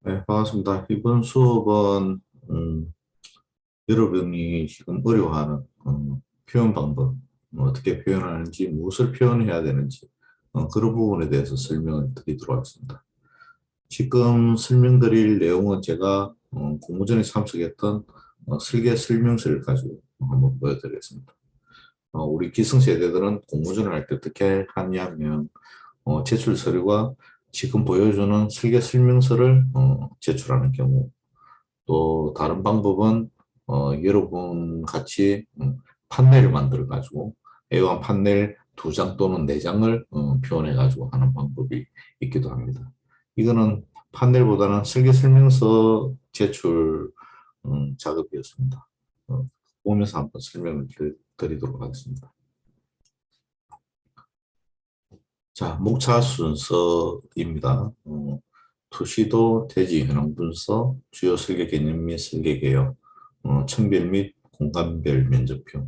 네, 반갑습니다. 이번 수업은 여러분이 지금 어려워하는 표현 방법, 어떻게 표현하는지, 무엇을 표현해야 되는지 그런 부분에 대해서 설명을 드리도록 하겠습니다. 지금 설명드릴 내용은 제가 공모전에 참석했던 설계 설명서를 가지고 한번 보여드리겠습니다. 우리 기성세대들은 공모전을 할 때 어떻게 하냐면 제출 서류가 지금 보여주는 설계 설명서를 제출하는 경우, 또 다른 방법은 여러분 같이 판넬을 만들어 가지고 애완 판넬 두 장 또는 네 장을 표현해 가지고 하는 방법이 있기도 합니다. 이거는 판넬보다는 설계 설명서 제출 작업이었습니다. 어, 보면서 한번 설명을 드리도록 하겠습니다. 자, 목차 순서입니다. 투시도, 대지 현황 분석, 주요 설계 개념 및 설계 개요, 청별 및 공간별 면적표,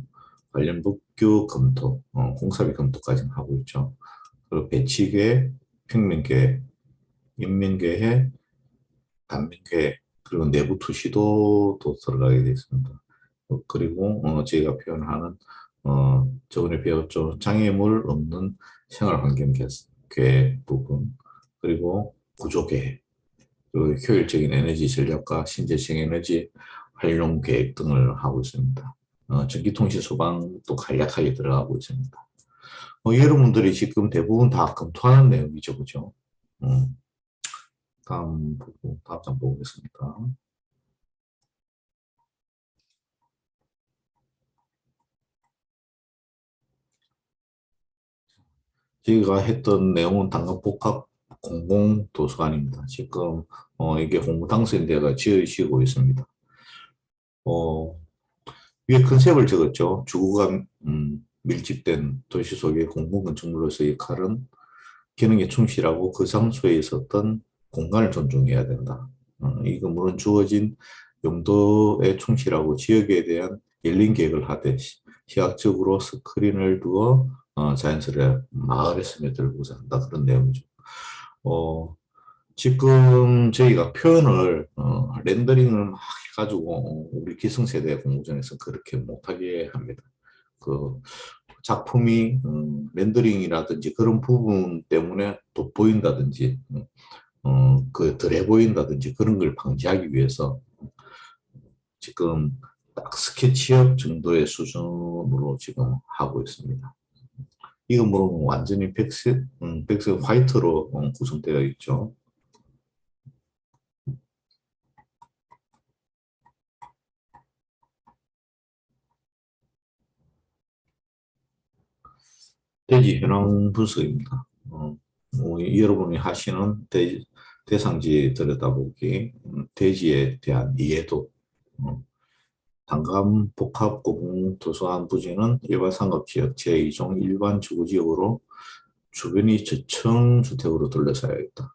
관련 법규 검토, 공사비 검토까지는 하고 있죠. 그리고 배치계획, 평면계획, 인면계획, 단면계획, 그리고 내부 투시도도 들어가게 되어 있습니다. 그리고 저희가 표현하는 저번에 배웠죠. 장애물 없는 생활환경 계획 부분, 그리고 구조계획, 그리고 효율적인 에너지 전략과 신재생 에너지 활용 계획 등을 하고 있습니다. 전기통신 소방도 간략하게 들어가고 있습니다. 여러분들이 지금 대부분 다 검토하는 내용이죠, 그죠? 음, 다음 장 보겠습니다. 저희가 했던 내용은 당근복합 공공도서관입니다. 지금 이게 공무당선대가 지어지고 있습니다. 어, 위에 컨셉을 적었죠. 주거가 밀집된 도시 속의 공공건축물로서의 역할은 기능에 충실하고 그 장소에 있었던 공간을 존중해야 된다. 이 건물은 주어진 용도에 충실하고 지역에 대한 열린 계획을 하되 시각적으로 스크린을 두어 자연스레 마을에 스며들고자 한다. 그런 내용이죠. 어, 지금 저희가 표현을 렌더링을 막 해가지고 우리 기성세대 공모전에서 그렇게 못하게 합니다. 그 작품이 렌더링이라든지 그런 부분 때문에 돋보인다든지 그 덜해 보인다든지 그런 걸 방지하기 위해서 지금 딱 스케치업 정도의 수준으로 지금 하고 있습니다. 이건 뭐 완전히 백색 화이트로 구성되어 있죠. 대지 현황 분석입니다. 여러분이 하시는 대상지 들여다보기, 대지에 대한 이해도, 단감 복합 고분 도서관 부지는 일반 상업지역 제2종 일반 주거지역으로 주변이 저층 주택으로 둘러싸여 있다.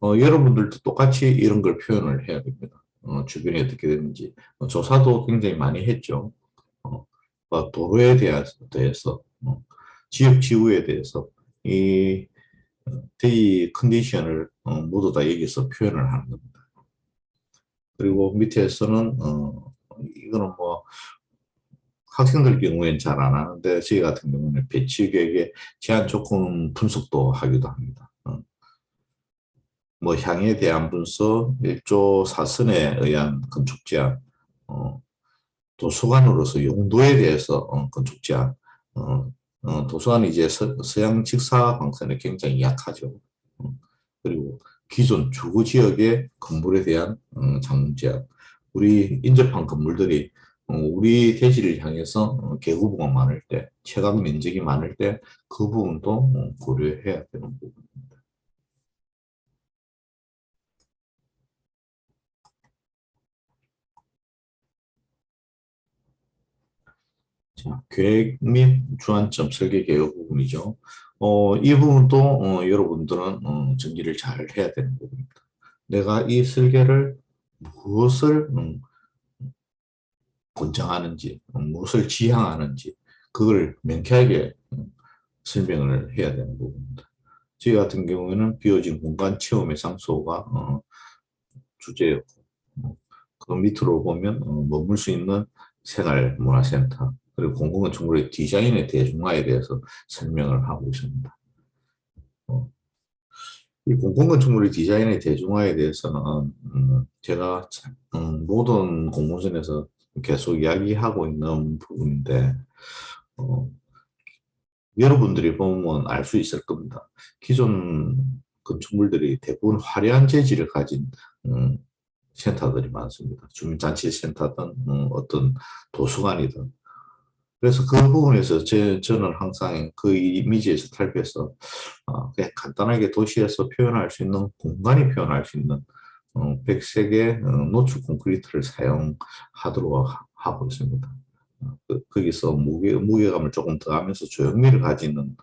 여러분들도 똑같이 이런 걸 표현을 해야 됩니다. 주변이 어떻게 되는지 조사도 굉장히 많이 했죠. 도로에 대해서 지역 지구에 대해서 이 대의 컨디션을 모두 다 여기서 표현을 하는 겁니다. 그리고 밑에서는 이거는 뭐 학생들 경우에는 잘 안 하는데 저희 같은 경우는 배치 계획의 제한 조건 분석도 하기도 합니다. 뭐 향에 대한 분석, 일조 사선에 의한 건축 제한, 어, 도서관으로서 용도에 대해서 건축 제한, 어, 도서관이 이제 서양 직사 방선에 굉장히 약하죠. 어, 그리고 기존 주거 지역의 건물에 대한 장문 제한, 우리 인접한 건물들이 우리 대지를 향해서 개구부가 많을 때, 채광 면적이 많을 때 그 부분도 고려해야 되는 부분. 자, 계획 및 주안점 설계 개요 부분이죠. 이 부분도 여러분들은 정리를 잘 해야 되는 부분입니다. 내가 이 설계를 무엇을 권장하는지, 무엇을 지향하는지, 그걸 명쾌하게 설명을 해야 되는 부분입니다. 저희 같은 경우에는 비워진 공간 체험의 장소가 주제였고, 그 밑으로 보면 머물 수 있는 생활문화센터, 그리고 공공건축물의 디자인의 대중화에 대해서 설명을 하고 있습니다. 어, 이 공공건축물의 디자인의 대중화에 대해서는 제가 모든 공모전에서 계속 이야기하고 있는 부분인데, 어, 여러분들이 보면 알 수 있을 겁니다. 기존 건축물들이 대부분 화려한 재질을 가진 음, 센터들이 많습니다. 주민잔치센터든 어떤 도서관이든. 그래서 그 부분에서 저는 항상 그 이미지에서 탈피해서 그냥 간단하게 도시에서 표현할 수 있는, 공간이 표현할 수 있는 백색의 노출 콘크리트를 사용하도록 하고 있습니다. 거기서 무게감을 조금 더하면서 조형미를 가지는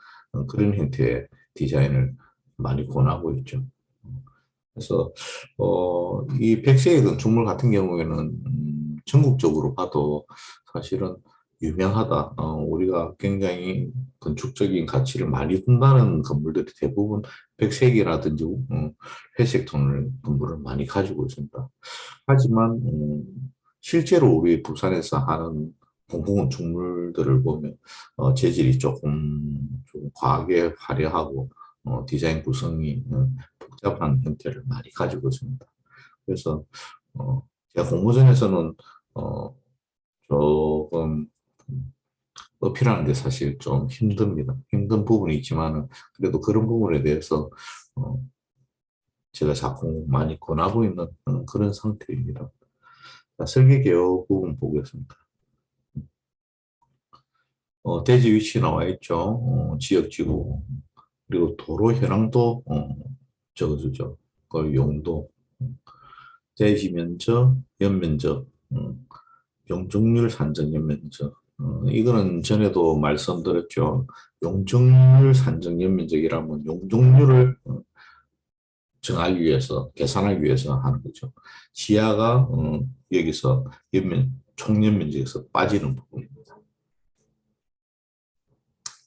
그런 형태의 디자인을 많이 권하고 있죠. 그래서 이 백색의 건축물 같은 경우에는 전국적으로 봐도 사실은 유명하다. 우리가 굉장히 건축적인 가치를 많이 둔다는 건물들이 대부분 백색이라든지 회색 톤을 건물을 많이 가지고 있습니다. 하지만 실제로 우리 부산에서 하는 공공건축물들을 보면 재질이 조금 과하게 화려하고 디자인 구성이 복잡한 형태를 많이 가지고 있습니다. 그래서 어, 제가 공모전에서는 어, 조금 어필하는 게 사실 좀 힘듭니다. 힘든 부분이 있지만 그래도 그런 부분에 대해서 어, 제가 자꾸 많이 권하고 있는 그런 상태입니다. 자, 설계 개요 부분 보겠습니다. 대지 위치 나와 있죠. 지역지구. 그리고 도로 현황도 적어주죠. 그 용도, 대지 면적, 연면적, 용적률 산정 연면적. 이거는 전에도 말씀드렸죠. 용적률 산정 연면적이라면 용적률을 정하기 위해서, 계산하기 위해서 하는 거죠. 지하가 여기서 총연면적에서 빠지는 부분입니다.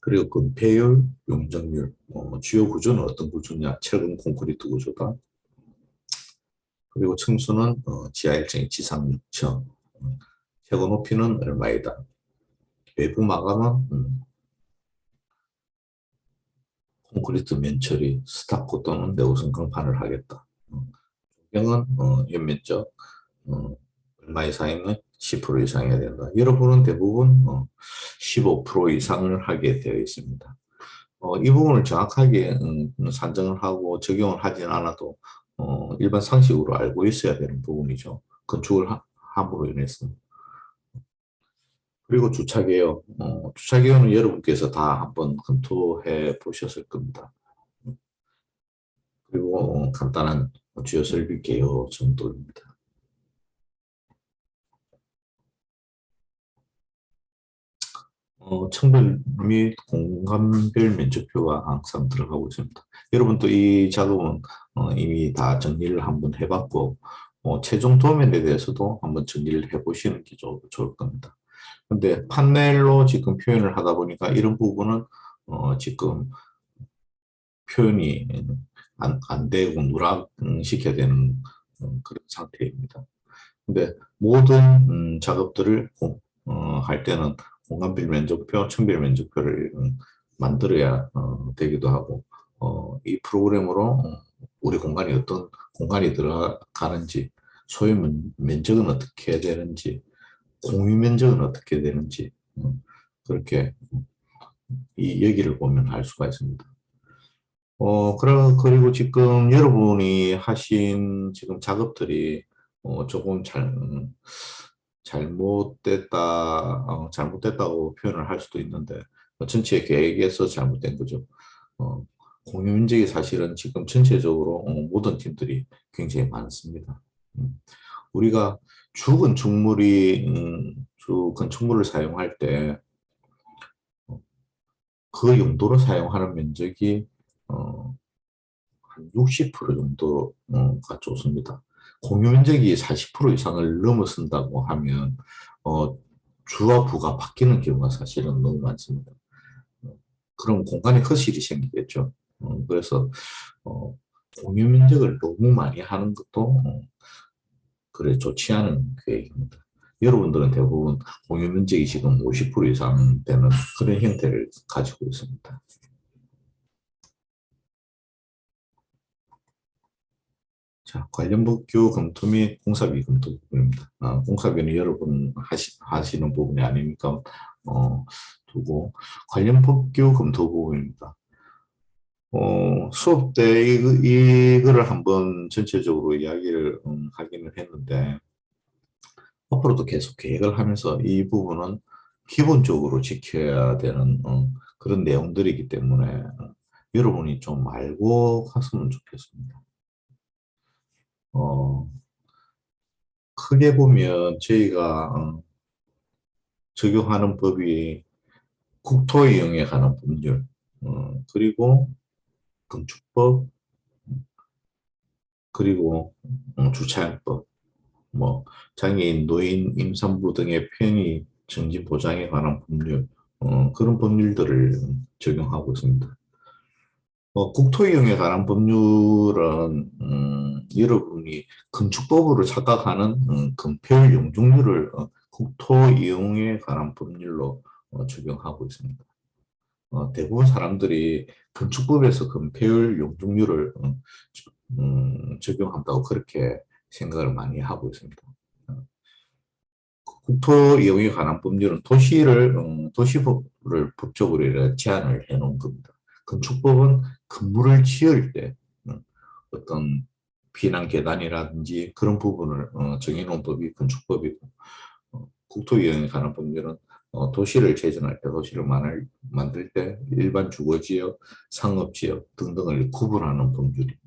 그리고 건폐율, 용적률, 주요 구조는 어떤 구조냐? 철근 콘크리트 구조다. 그리고 층수는 지하 1층, 지상 6층. 최고 높이는 얼마이다. 외부 마감은 콘크리트 면처리, 스타코 또는 내구성 강판을 하겠다. 조경은 연면적 얼마 이상이면 10% 이상 해야 된다. 여러분은 대부분 15% 이상을 하게 되어 있습니다. 이 부분을 정확하게 산정을 하고 적용을 하진 않아도 일반 상식으로 알고 있어야 되는 부분이죠. 건축을 함으로 인해서. 그리고 주차개요. 주차개요는 여러분께서 다 한번 검토해 보셨을 겁니다. 그리고 간단한 주요 설비 개요 정도입니다. 층별 및 공간별 면적표가 항상 들어가고 있습니다. 여러분도 이 작업은 이미 다 정리를 한번 해봤고, 최종 도면에 대해서도 한번 정리를 해보시는 게 좋을 겁니다. 근데 판넬로 지금 표현을 하다 보니까 이런 부분은 지금 표현이 안 되고 누락시켜야 되는 그런 상태입니다. 근데 모든 작업들을 할 때는 공간별 면적표, 층별 면적표를 만들어야 되기도 하고 이 프로그램으로 우리 공간이 어떤 공간이 들어가는지 소유 면적은 어떻게 해야 되는지 공유 면적은 어떻게 되는지 그렇게 이 여기를 보면 알 수가 있습니다. 그리고 지금 여러분이 하신 지금 작업들이 조금 잘못됐다고 표현을 할 수도 있는데, 전체 계획에서 잘못된 거죠. 어, 공유 면적이 사실은 지금 전체적으로 모든 팀들이 굉장히 많습니다. 우리가 주 건축물을 사용할 때 그 용도로 사용하는 면적이 한 60% 정도가 좋습니다. 공유 면적이 40% 이상을 넘어선다고 하면 주와 부가 바뀌는 경우가 사실은 너무 많습니다. 그럼 공간에 허실이 생기겠죠. 그래서 공유 면적을 너무 많이 하는 것도 그래 좋지 않은 계획입니다. 여러분들은 대부분 공유 면적이 지금 50% 이상 되는 그런 형태를 가지고 있습니다. 자, 관련 법규 검토 및 공사비 검토 부분입니다. 공사비는 여러분 하시는 부분이 아니니까 두고 관련 법규 검토 부분입니다. 수업 때 이거를 한번 전체적으로 이야기를 하기는 했는데 앞으로도 계속 계획을 하면서 이 부분은 기본적으로 지켜야 되는 그런 내용들이기 때문에 여러분이 좀 알고 갔으면 좋겠습니다. 어, 크게 보면 저희가 적용하는 법이 국토 이용에 관한 법률, 그리고 건축법, 그리고 주차장법, 뭐 장애인, 노인, 임산부 등의 편의 정지 보장에 관한 법률, 그런 법률들을 적용하고 있습니다. 국토 이용에 관한 법률은 여러분이 건축법으로 착각하는 건폐율 용적률을 국토 이용에 관한 법률로 적용하고 있습니다. 대부분 사람들이 건축법에서 건폐율 용적률을 적용한다고 그렇게 생각을 많이 하고 있습니다. 국토 이용에 관한 법률은 도시법을 법적으로 이렇게 제한을 해 놓은 겁니다. 건축법은 건물을 지을 때 어떤 비난 계단이라든지 그런 부분을 정해 놓은 법이 건축법이고 국토 이용에 관한 법률은 도시를 개전할 때, 도시를 만들 때 일반 주거지역, 상업지역 등등을 구분하는 법률입니다.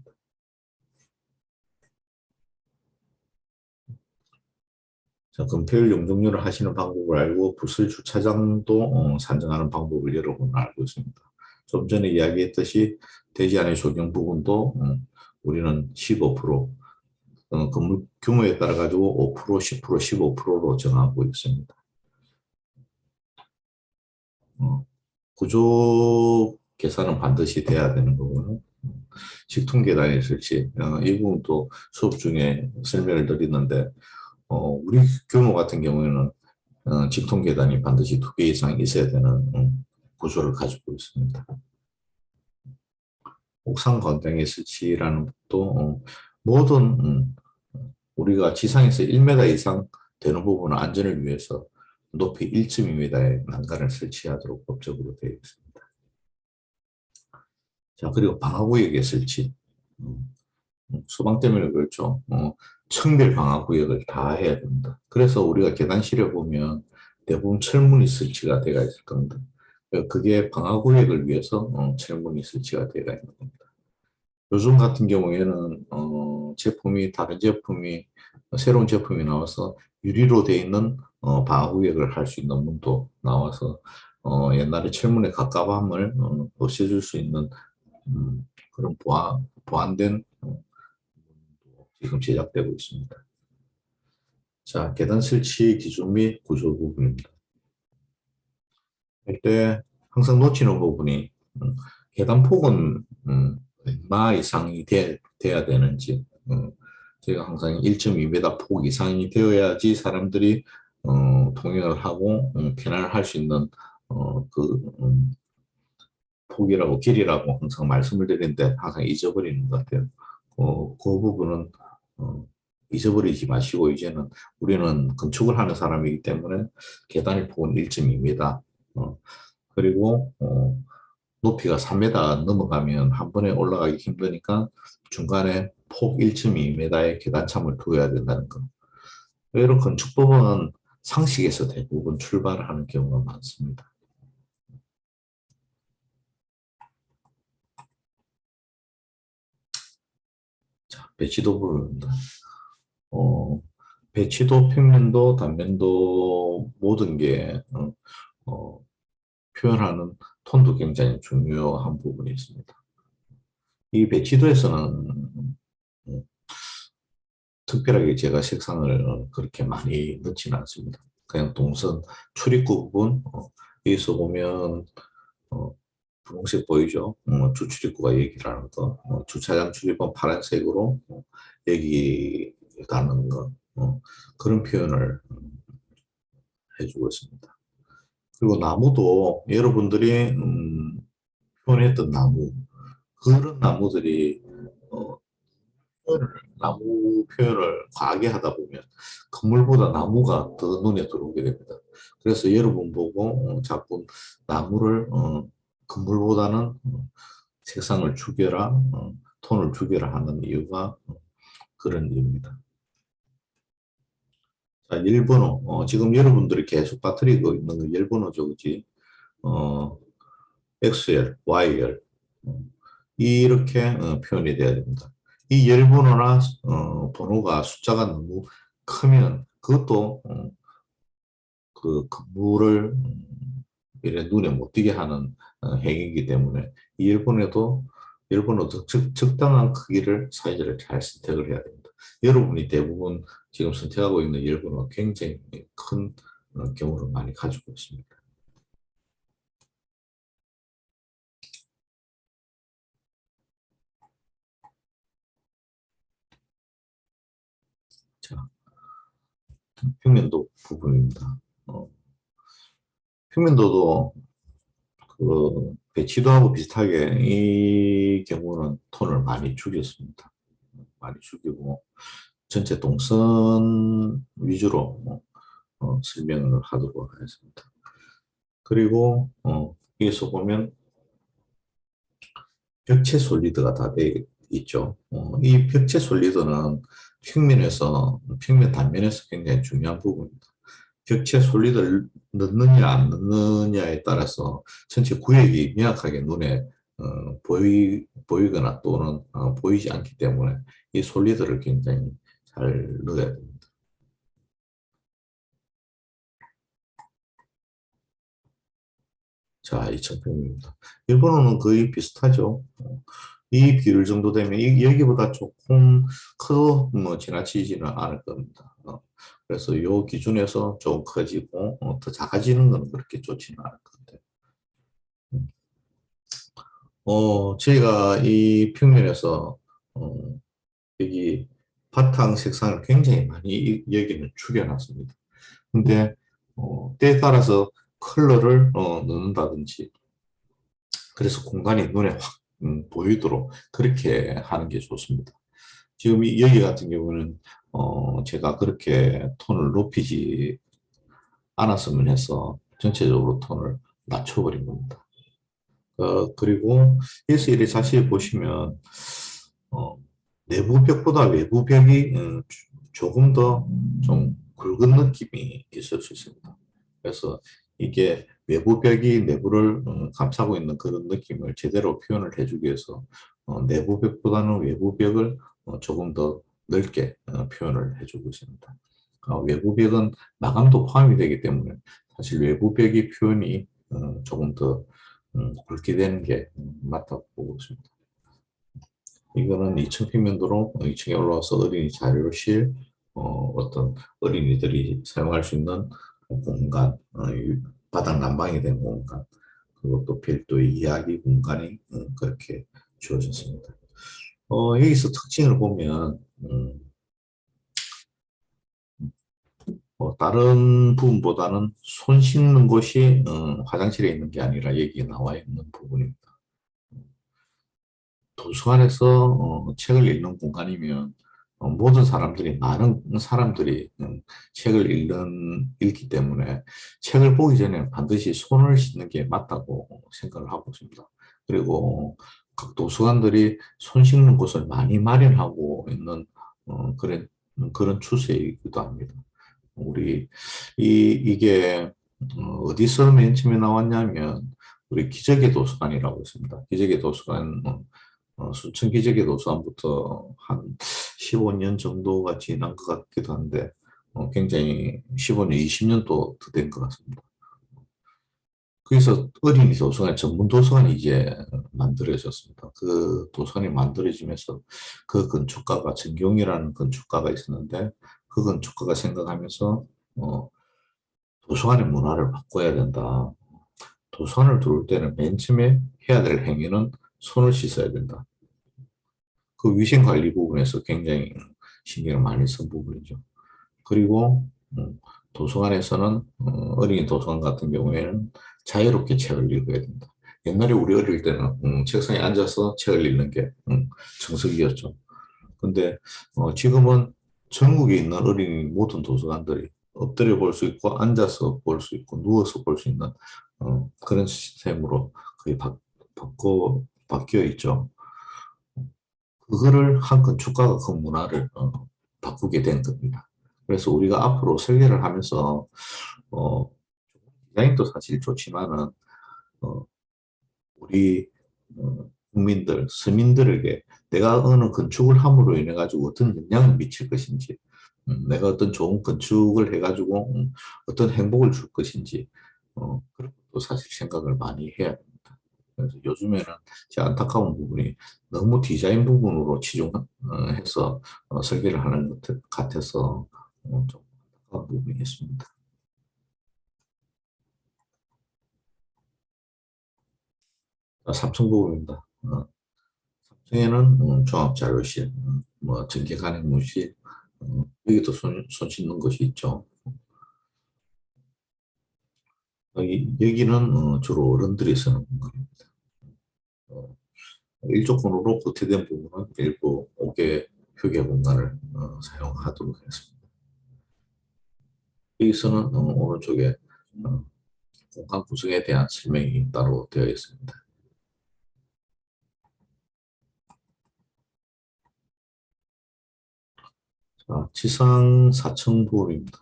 자, 그럼 폐율 용적률을 하시는 방법을 알고 부설 주차장도 산정하는 방법을 여러분은 알고 있습니다. 좀 전에 이야기했듯이 대지안의 적용 부분도 우리는 15%, 건물 규모에 따라 가지고 5%, 10%, 15%로 정하고 있습니다. 구조 계산은 반드시 돼야 되는 거고요. 직통 계단의 설치, 이 부분도 수업 중에 설명을 드리는데 우리 규모 같은 경우에는 직통 계단이 반드시 2개 이상 있어야 되는 구조를 가지고 있습니다. 옥상 건장의 설치라는 것도 모든 우리가 지상에서 1m 이상 되는 부분은 안전을 위해서 높이 1.2m의 난간을 설치하도록 법적으로 되어 있습니다. 자, 그리고 방화구역의 설치. 소방 때문에 그렇죠. 청별 방화구역을 다 해야 됩니다. 그래서 우리가 계단실에 보면 대부분 철문이 설치가 되어 있을 겁니다. 그게 방화구역을 위해서 철문이 설치가 되어 있는 겁니다. 요즘 같은 경우에는 다른 제품이 새로운 제품이 나와서 유리로 되어 있는 방화구역을 할 수 있는 문도 나와서 옛날에 철문의 갑갑함을 없애줄 수 있는 그런 보완된 지금 제작되고 있습니다. 자, 계단 설치 기준 및 구조 부분입니다. 이때 항상 놓치는 부분이 계단 폭은 얼마 이상이 돼야 되는지 제가 항상 1.2m 폭 이상이 되어야지 사람들이 통행을 하고 편안을 할 수 있는 그 폭이라고 길이라고 항상 말씀을 드리는데 항상 잊어버리는 것 같아요. 그 부분은 잊어버리지 마시고 이제는 우리는 건축을 하는 사람이기 때문에 계단의 폭은 1.2m 그리고 높이가 3m 넘어가면 한 번에 올라가기 힘드니까 중간에 폭 1.2m의 계단참을 두어야 된다는 것. 이런 건축법은 상식에서 대부분 출발을 하는 경우가 많습니다. 자, 배치도 부분입니다. 어, 배치도, 평면도, 단면도 모든 게 표현하는 톤도 굉장히 중요한 부분이 있습니다. 이 배치도에서는 특별하게 제가 색상을 그렇게 많이 넣지는 않습니다. 그냥 동선 출입구 부분 여기서 보면 분홍색 보이죠? 주출입구가 여기라는 거. 주차장 출입은 파란색으로 여기 가는 거. 그런 표현을 해주고 있습니다. 그리고 나무도 여러분들이 표현했던 나무, 그런 나무들이 어, 나무 표현을 과하게 하다 보면 건물보다 나무가 더 눈에 들어오게 됩니다. 그래서 여러분 보고 자꾸 나무를 건물보다는 색상을 죽여라, 톤을 죽여라 하는 이유가 그런 이유입니다. 자, 일본어. 지금 여러분들이 계속 빠뜨리고 있는 거 일본어죠, 그지? 어, XL, YL. 이렇게 표현이 돼야 됩니다. 이 열번호나 번호가 숫자가 너무 크면 그것도 그 건물을 이래 눈에 못 띄게 하는 행위이기 때문에 이 일본어도 적당한 크기를 사이즈를 잘 선택을 해야 됩니다. 여러분이 대부분 지금 선택하고 있는 일본어가 굉장히 큰 경우를 많이 가지고 있습니다. 자, 평면도 부분입니다. 평면도도 그 배치도하고 비슷하게 이 경우는 톤을 많이 죽였습니다. 많이 죽이고 전체 동선 위주로 설명을 하도록 하겠습니다. 그리고 여기서 보면 벽체 솔리드가 다 되어 있죠. 이 벽체 솔리드는 평면 단면에서 굉장히 중요한 부분입니다. 벽체 솔리드를 넣느냐 안 넣느냐에 따라서 전체 구역이 명확하게 눈에 보이거나 또는 보이지 않기 때문에 이 솔리드를 굉장히 잘 넣어야 됩니다. 자, 2,000평입니다. 일본어는 거의 비슷하죠. 이 비율 정도 되면 여기보다 조금 커도 뭐 지나치지는 않을 겁니다. 그래서 이 기준에서 좀 커지고 더 작아지는 건 그렇게 좋지는 않을 것 같아요. 저희가 이 평면에서 여기 바탕 색상을 굉장히 많이 여기는 죽여놨습니다. 근데 때에 따라서 컬러를 넣는다든지 그래서 공간이 눈에 확 보이도록 그렇게 하는 게 좋습니다. 지금 여기 같은 경우는 제가 그렇게 톤을 높이지 않았으면 해서 전체적으로 톤을 낮춰버린 겁니다. 그리고 여기서 이렇게 자세히 보시면 어, 내부 벽보다 외부 벽이 조금 더 좀 굵은 느낌이 있을 수 있습니다. 그래서 이게 외부 벽이 내부를 감싸고 있는 그런 느낌을 제대로 표현을 해주기 위해서 내부 벽보다는 외부 벽을 조금 더 넓게 표현을 해주고 있습니다. 외부 벽은 마감도 포함이 되기 때문에 사실 외부 벽의 표현이 조금 더 굵게 되는 게 맞다고 보고 있습니다. 이거는 2층 평면도로 2층에 올라와서 어린이 자료실, 어떤 어린이들이 사용할 수 있는 공간, 바닥 난방이 된 공간, 그리고 또 별도의 이야기 공간이 그렇게 주어졌습니다. 여기서 특징을 보면 다른 부분보다는 손 씻는 곳이 화장실에 있는 게 아니라 여기에 나와 있는 부분입니다. 도서관에서 책을 읽는 공간이면 모든 사람들이 많은 사람들이 책을 읽기 때문에 책을 보기 전에 반드시 손을 씻는 게 맞다고 생각을 하고 있습니다. 그리고 각 도서관들이 손 씻는 곳을 많이 마련하고 있는 그런 추세이기도 합니다. 우리 이게 어디서 맨 처음에 나왔냐면 우리 기적의 도서관이라고 있습니다. 기적의 도서관 순천 기적의 도서관부터 한 15년 정도가 지난 것 같기도 한데 굉장히 15년, 20년 또 더 된 것 같습니다. 그래서 어린이 도서관, 전문 도서관이 이제 만들어졌습니다. 그 도서관이 만들어지면서 그 건축가가 정경이라는 건축가가 있었는데 그 건축가가 생각하면서 도서관의 문화를 바꿔야 된다. 도서관을 들어올 때는 맨 처음에 해야 될 행위는 손을 씻어야 된다. 그 위생관리 부분에서 굉장히 신경을 많이 쓴 부분이죠. 그리고 도서관에서는 어린이 도서관 같은 경우에는 자유롭게 책을 읽어야 된다. 옛날에 우리 어릴 때는 책상에 앉아서 책을 읽는 게 정석이었죠. 근데 지금은 전국에 있는 어린이 모든 도서관들이 엎드려 볼 수 있고 앉아서 볼 수 있고 누워서 볼 수 있는 그런 시스템으로 거의 바뀌어 있죠. 그거를 한 건축가가 그 문화를 바꾸게 된 겁니다. 그래서 우리가 앞으로 설계를 하면서 어, 디자인도 사실 좋지만은 어, 우리 국민들, 서민들에게 내가 어느 건축을 함으로 인해 가지고 어떤 영향을 미칠 것인지, 내가 어떤 좋은 건축을 해가지고 어떤 행복을 줄 것인지, 그런 것도 사실 생각을 많이 해야 됩니다. 그래서 요즘에는 제 안타까운 부분이 너무 디자인 부분으로 치중해서 설계를 하는 것 같아서 좀 안타까운 부분이 있습니다. 삼성 부분입니다. 삼성에는 종합자료실, 뭐 전기간행무실, 여기도 손 씻는 곳이 있죠. 여기는 주로 어른들이 쓰는 공간입니다. 어, 일조권으로 구태된 부분은 일부 5개 휴게 공간을 사용하도록 했습니다. 여기서는 오른쪽에 어, 공간 구성에 대한 설명이 따로 되어 있습니다. 자, 지상 4층 부분입니다.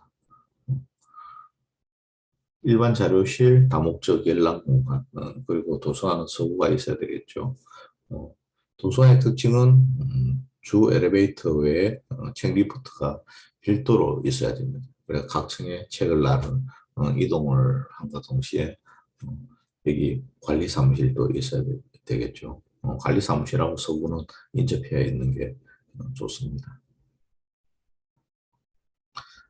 일반 자료실, 다목적 열람 공간, 그리고 도서관은 서구가 있어야 되겠죠. 어, 도서관의 특징은 주 엘리베이터 외에 책 리프트가 별도로 있어야 됩니다. 그래서 각 층에 책을 나른 이동을 함과 동시에 어, 여기 관리 사무실도 있어야 되겠죠. 관리 사무실하고 서구는 인접해 있는 게 좋습니다.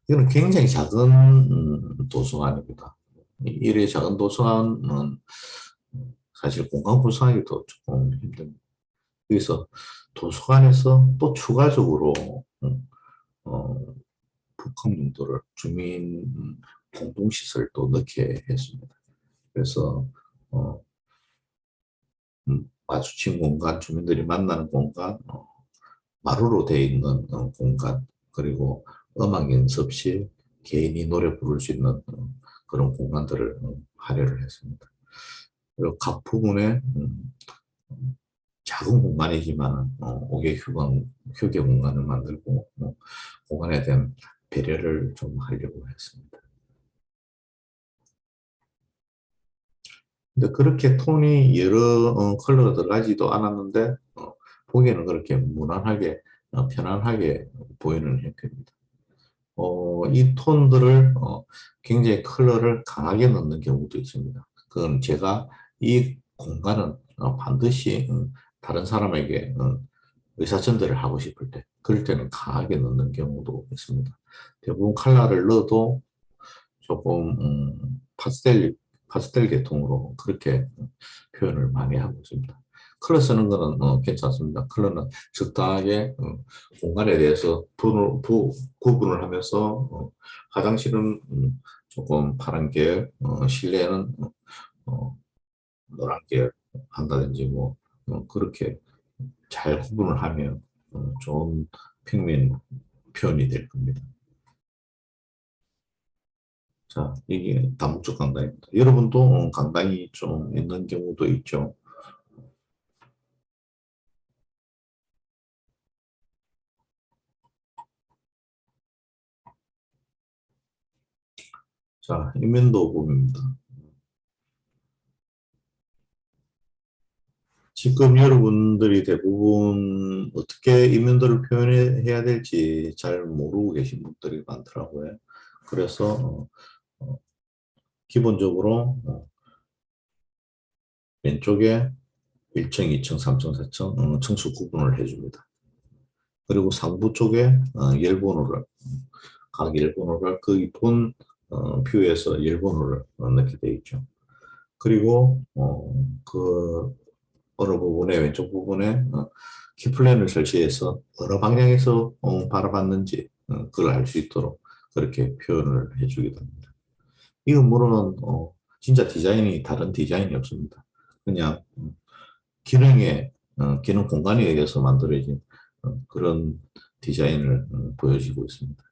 이거는 굉장히 작은 도서관입니다. 이래 작은 도서관은 사실 공간 구성하기도 조금 힘듭니다. 그래서 도서관에서 또 추가적으로 어, 북한 용도를 주민 공동시설도 넣게 했습니다. 그래서 어, 마주친 공간, 주민들이 만나는 공간, 마루로 되어 있는 공간, 그리고 음악 연습실, 개인이 노래 부를 수 있는 그런 공간들을 할애를 했습니다. 그리고 각 부분에 작은 공간이지만 5개 휴게 공간을 만들고 공간에 대한 배려를 좀 하려고 했습니다. 근데 그렇게 톤이 여러 컬러가 들어가지도 않았는데 보기에는 그렇게 무난하게 편안하게 보이는 형태입니다. 이 톤들을 굉장히 컬러를 강하게 넣는 경우도 있습니다. 그건 제가 이 공간은 반드시 다른 사람에게 의사전달을 하고 싶을 때 그럴 때는 강하게 넣는 경우도 있습니다. 대부분 컬러를 넣어도 조금 파스텔 계통으로 그렇게 표현을 많이 하고 있습니다. 컬러 쓰는 거는 괜찮습니다. 컬러는 적당하게 공간에 대해서 구분을 하면서 화장실은 조금 파란 계열, 실내는 노란 계열 한다든지 뭐 그렇게 잘 구분을 하면 좋은 평면 표현이 될 겁니다. 자, 이게 다목적 강단입니다. 여러분도 강단이 좀 있는 경우도 있죠. 자, 인면도 부분입니다. 지금 여러분들이 대부분 어떻게 인면도를 표현해야 될지 잘 모르고 계신 분들이 많더라고요. 그래서 기본적으로 왼쪽에 1층, 2층, 3층, 4층 층수 구분을 해줍니다. 그리고 상부 쪽에 열번호를 각 열번호를 그 본 뷰에서 열번호를 넣게 되어 있죠. 그리고 그 어느 부분에 왼쪽 부분에 키플랜을 설치해서 어느 방향에서 바라봤는지 그걸 알 수 있도록 그렇게 표현을 해주기도 합니다. 이 건물은 진짜 디자인이 다른 디자인이 없습니다. 그냥 기능 공간에 의해서 만들어진 그런 디자인을 보여지고 있습니다.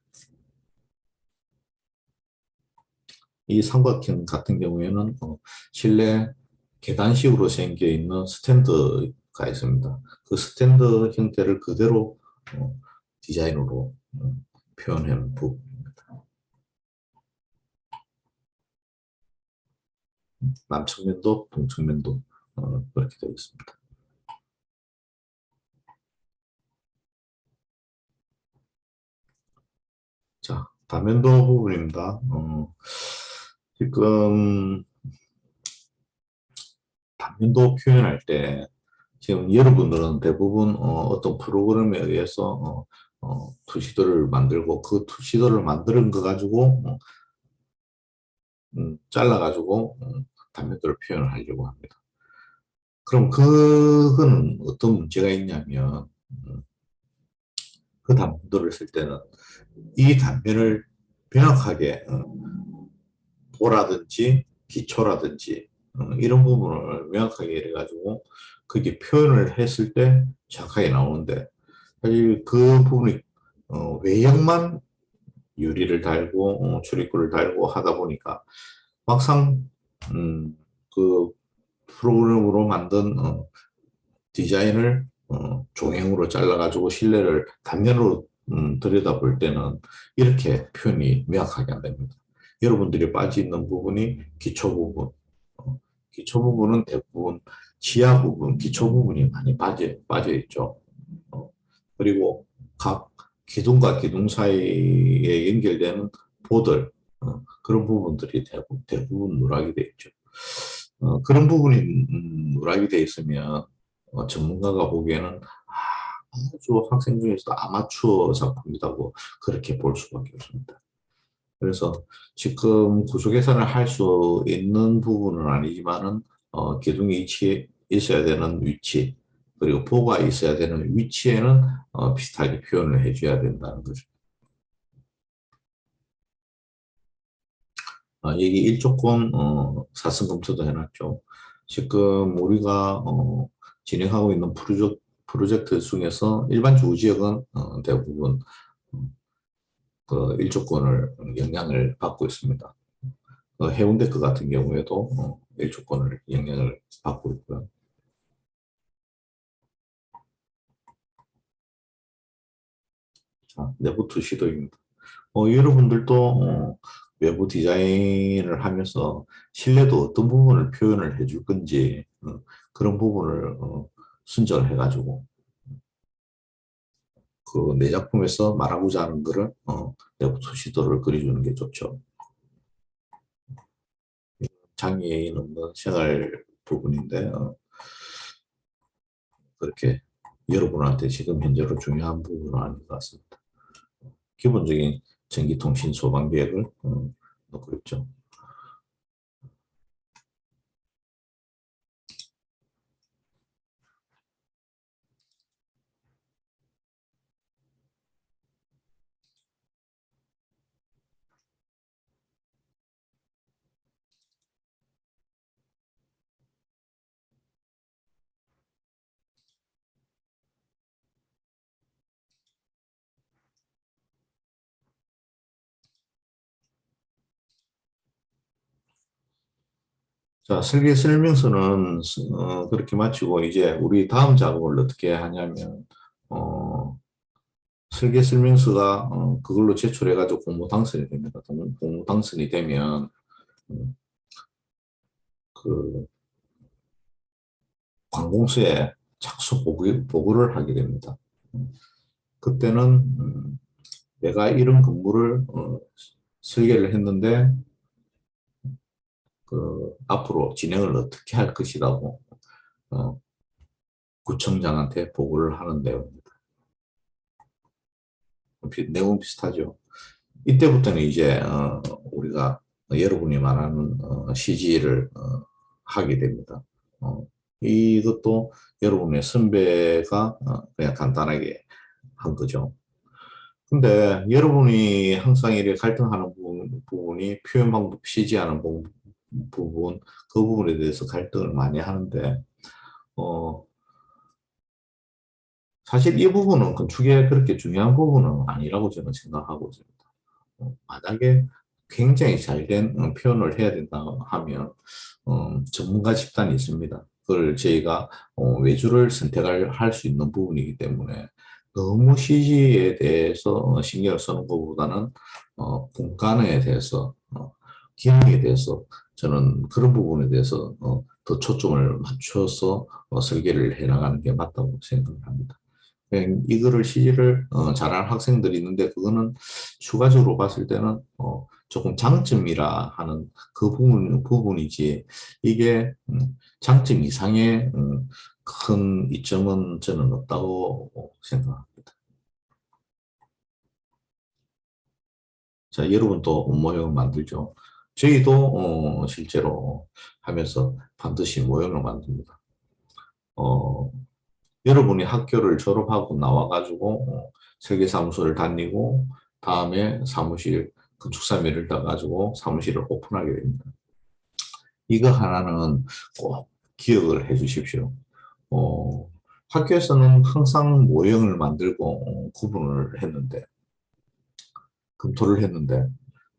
이 삼각형 같은 경우에는 실내 계단식으로 생겨 있는 스탠드가 있습니다. 그 스탠드 형태를 그대로 디자인으로 표현한 부분입니다. 남측면도 동측면도 그렇게 되어 있습니다. 자, 다면도 부분입니다. 지금 다면도 표현할 때 지금 여러분들은 대부분 어떤 프로그램에 의해서 투시도를 만들고 그 투시도를 만드는 거 가지고 잘라가지고 단면도를 표현을 하려고 합니다. 그럼 그거는 어떤 문제가 있냐면 그 단면도를 쓸 때는 이 단면을 명확하게 도라든지 기초라든지 이런 부분을 명확하게 해가지고 그게 표현을 했을 때 정확하게 나오는데 사실 그 부분이 외형만 유리를 달고 출입구를 달고 하다 보니까 막상 그 프로그램으로 만든 디자인을 종횡으로 잘라가지고 실내를 단면으로 들여다볼 때는 이렇게 표현이 명확하게 안 됩니다. 여러분들이 빠져있는 부분이 기초 부분, 기초 부분은 대부분 지하 부분, 기초 부분이 많이 빠져 있죠. 그리고 각 기둥과 기둥 사이에 연결되는 보들, 그런 부분들이 대부분 누락이 되어 있죠. 그런 부분이 누락이 되어 있으면 전문가가 보기에는 아주 학생 중에서 아마추어 작품이라고 그렇게 볼 수밖에 없습니다. 그래서 지금 구조 개선을 할 수 있는 부분은 아니지만은 기둥이 있어야 되는 위치 그리고 보가 있어야 되는 위치에는 비슷하게 표현을 해줘야 된다는 거죠. 여기 일조권 사승 검토도 해놨죠. 지금 우리가 진행하고 있는 프로젝트 중에서 일반 주지역은 대부분 그 일조권을 영향을 받고 있습니다. 해운대크 같은 경우에도 일조권을 영향을 받고 있고요. 자, 내부 투시도입니다. 여러분들도 외부 디자인을 하면서 실내도 어떤 부분을 표현을 해줄 건지 그런 부분을 선정을 해가지고 그 내 작품에서 말하고자 하는 거를 내부 투시도를 그려주는 게 좋죠. 장애인 없는 생활 부분인데 그렇게 여러분한테 지금 현재로 중요한 부분은 아닌 것 같습니다. 기본적인 전기통신 소방 계획을 놓고 있죠. 자, 설계 설명서는 그렇게 마치고 이제 우리 다음 작업을 어떻게 하냐면 설계 설명서가 그걸로 제출해가지고 공모 당선이 됩니다. 공모 당선이 되면 음, 그 관공서에 착수 보고를 하게 됩니다. 음, 그때는 내가 이런 건물을 설계를 했는데 그 앞으로 진행을 어떻게 할 것이라고 어, 구청장한테 보고를 하는 내용입니다. 내용 비슷하죠. 이때부터는 이제 우리가 여러분이 말하는 CG를 하게 됩니다. 이것도 여러분의 선배가 그냥 간단하게 한 거죠. 근데 여러분이 항상 이렇게 갈등하는 부분이 표현 방법 시지하는 부분, 그 부분에 대해서 갈등을 많이 하는데, 어, 사실 이 부분은 건축에 그렇게 중요한 부분은 아니라고 저는 생각하고 있습니다. 만약에 굉장히 잘된 표현을 해야 된다 하면 전문가 집단이 있습니다. 그걸 저희가 외주를 선택을 할 수 있는 부분이기 때문에 너무 CG에 대해서 신경을 쓰는 것보다는 공간에 대해서 기능에 대해서 저는 그런 부분에 대해서 더 초점을 맞춰서 설계를 해나가는 게 맞다고 생각을 합니다. 이거를 CG를 잘하는 학생들이 있는데 그거는 추가적으로 봤을 때는 조금 장점이라 하는 그 부분이지 이게 장점 이상의 큰 이점은 저는 없다고 생각합니다. 자, 여러분도 모형을 만들죠. 저희도 실제로 하면서 반드시 모형을 만듭니다. 어, 여러분이 학교를 졸업하고 나와가지고 설계사무소를 다니고 다음에 사무실 건축사미를 따가지고 사무실을 오픈하게 됩니다. 이거 하나는 꼭 기억을 해 주십시오. 어, 학교에서는 항상 모형을 만들고 구분을 했는데 검토를 했는데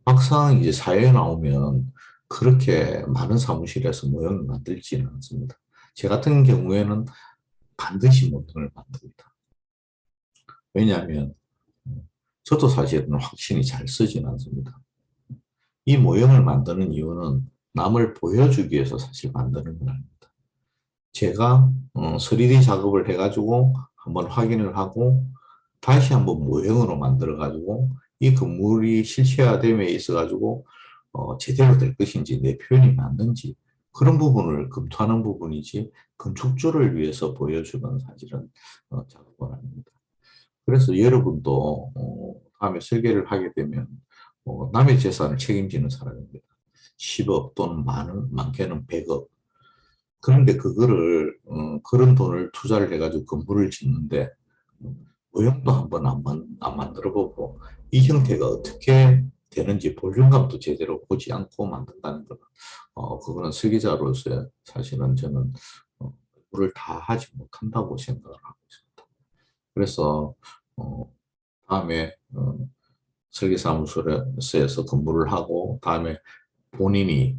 막상 이제 사회에 나오면 그렇게 많은 사무실에서 모형을 만들지는 않습니다. 제 같은 경우에는 반드시 모형을 만듭니다. 왜냐하면 저도 사실은 확신이 잘 쓰진 않습니다. 이 모형을 만드는 이유는 남을 보여주기 위해서 사실 만드는 건 아닙니다. 제가 3D 작업을 해가지고 한번 확인을 하고 다시 한번 모형으로 만들어가지고 이 건물이 실체화됨에 있어가지고 제대로 될 것인지 내 표현이 맞는지 그런 부분을 검토하는 부분이지 건축주를 위해서 보여주는 사실은 작업은 아닙니다. 그래서 여러분도 다음에 설계를 하게 되면 남의 재산을 책임지는 사람입니다. 10억 또는 많게는 100억. 그런데 그거를 그런 돈을 투자를 해가지고 건물을 짓는데 모형도 한번 안 만들어보고 이 형태가 어떻게 되는지 볼륨감도 제대로 보지 않고 만든다는 것, 그거는 설계자로서 사실은 저는 공부를 다 하지 못한다고 생각을 하고 있습니다. 그래서 다음에 설계사무소에서 근무를 하고 다음에 본인이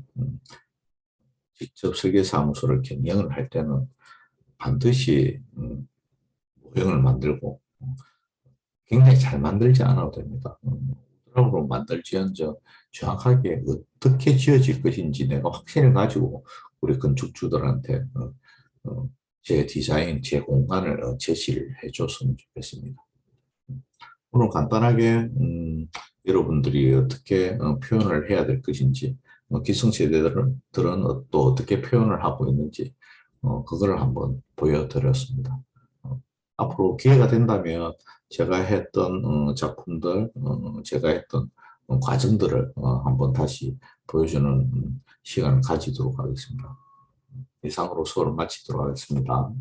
직접 설계사무소를 경영을 할 때는 반드시 모형을 만들고 굉장히 잘 만들지 않아도 됩니다. 드라마로 만들지언정 정확하게 어떻게 지어질 것인지 내가 확신을 가지고 우리 건축주들한테 제 디자인, 제 공간을 제시를 해줬으면 좋겠습니다. 오늘 간단하게 여러분들이 어떻게 표현을 해야 될 것인지 기성세대들은 또 어떻게 표현을 하고 있는지 그거를 한번 보여드렸습니다. 앞으로 기회가 된다면 제가 했던 작품들, 제가 했던 과정들을 한번 다시 보여주는 시간을 가지도록 하겠습니다. 이상으로 수업을 마치도록 하겠습니다.